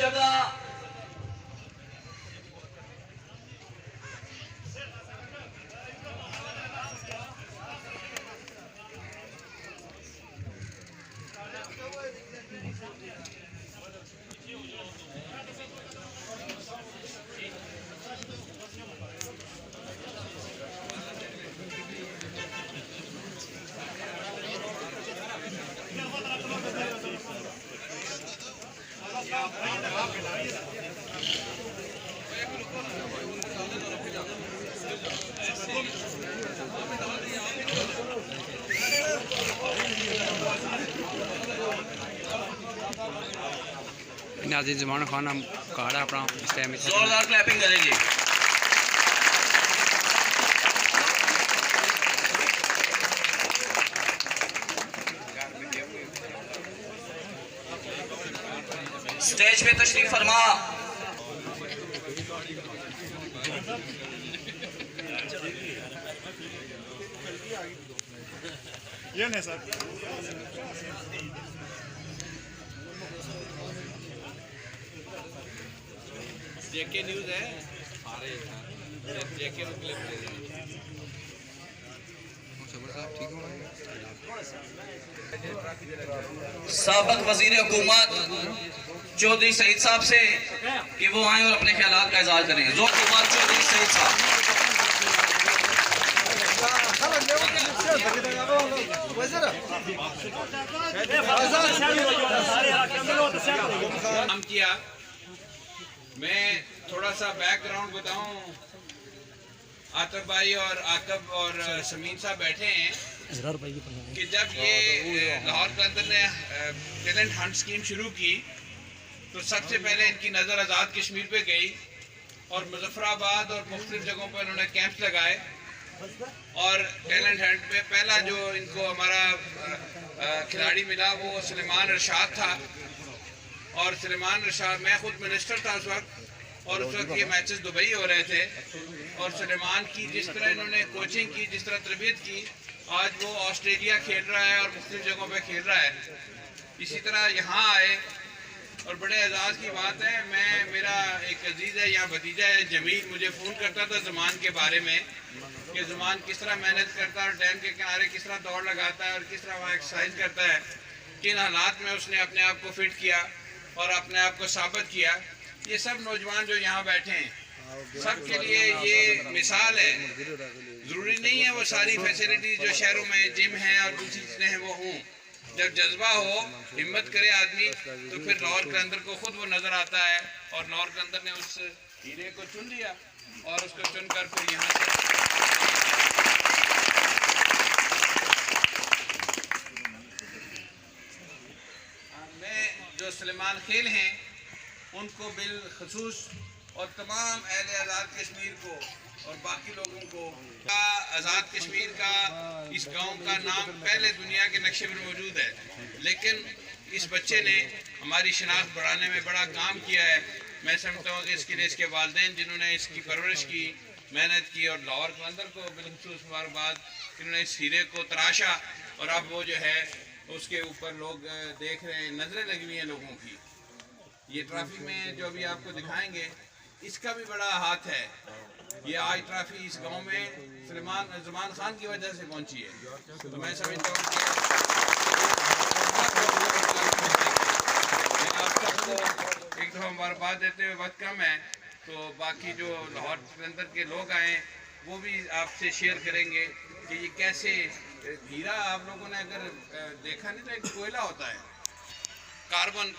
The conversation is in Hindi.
जगह नाज़रीन ज़मान खान हम कार्ड अपना इस टाइम जोरदार क्लैपिंग करेंगे। स्टेज पे तशरीफ फरमा। ये नहीं सर जेके न्यूज़ है जेके को क्लिप दे दें। साबिक वजीर हुकूमत चौधरी सईद साहब से कि वो आए और अपने ख्यालात का इजहार करें। जोर के बाद चौधरी सईद साहब। काम किया। मैं थोड़ा सा बैकग्राउंड बताऊं। आतिफ भाई और आकब और समीन साहब बैठे हैं कि जब ये लाहौर कलंदर ने टैलेंट हंट स्कीम शुरू की तो सबसे पहले इनकी नज़र आज़ाद कश्मीर पे गई और मुजफ्फराबाद और मुख्तलिफ जगहों पर उन्होंने कैंप्स लगाए और टैलेंट हंट में पहला जो इनको हमारा खिलाड़ी मिला वो सुलेमान रशाद था। और सुलेमान रशाद, मैं खुद मिनिस्टर था उस वक्त और उस वक्त ये मैचेस दुबई हो रहे थे और सुलेमान की जिस तरह इन्होंने कोचिंग की, जिस तरह तरबियत की, आज वो ऑस्ट्रेलिया खेल रहा है और मुख्तलिफ जगहों पे खेल रहा है। इसी तरह यहाँ आए और बड़े एजाज़ की बात है, मेरा एक अजीज़ है यहाँ भतीजा है जमील, मुझे फ़ोन करता था ज़मान के बारे में कि ज़मान किस तरह मेहनत करता है और डैम के किनारे किस तरह दौड़ लगाता है और किस तरह वहाँ एक्सरसाइज करता है, किन हालात में उसने अपने आप को फिट किया और अपने आप को साबित किया। ये सब नौजवान जो यहाँ बैठे हैं सब के लिए ये मिसाल है। ज़रूरी नहीं है वो सारी फैसिलिटीज़ जो शहरों में जिम हैं और दूसरी चीज़ें हैं वो हों। जब जज्बा हो, हिम्मत करे आदमी, तो फिर लाहौर कलंदर को खुद वो नज़र आता है और लाहौर कलंदर ने उस हीरे को चुन लिया और उसको चुनकर फिर यहाँ से मैं जो सुलेमान खेल हैं उनको बिलखसूस और तमाम अहले आज़ाद कश्मीर को और बाकी लोगों को आज़ाद कश्मीर का इस गांव का नाम पहले दुनिया के नक्शे पर मौजूद है, लेकिन इस बच्चे ने हमारी शनाख्त बढ़ाने में बड़ा काम किया है। मैं समझता हूँ कि इसके लिए इसके वालिदैन जिन्होंने इसकी परवरिश की, मेहनत की और लाहौर कलंदर को बिलखसूस मुबारकबाद, इन्होंने इस हीरे को तराशा और अब वो जो है उसके ऊपर लोग देख रहे हैं, नजरें लगी हुई हैं लोगों की। ये ट्रॉफी में जो अभी आपको दिखाएंगे इसका भी बड़ा हाथ है। ये आज ट्रॉफी इस गांव में ज़मान खान की वजह से पहुंची है। तो मैं समझता हूँ कि आप सबको एक दफ़ा मुबारकबाद देते हुए वक्त कम है, तो बाकी जो लाहौर कलंदर के लोग आए वो भी आपसे शेयर करेंगे कि ये कैसे हीरा, आप लोगों ने अगर देखा नहीं तो एक कोयला होता है कार्बन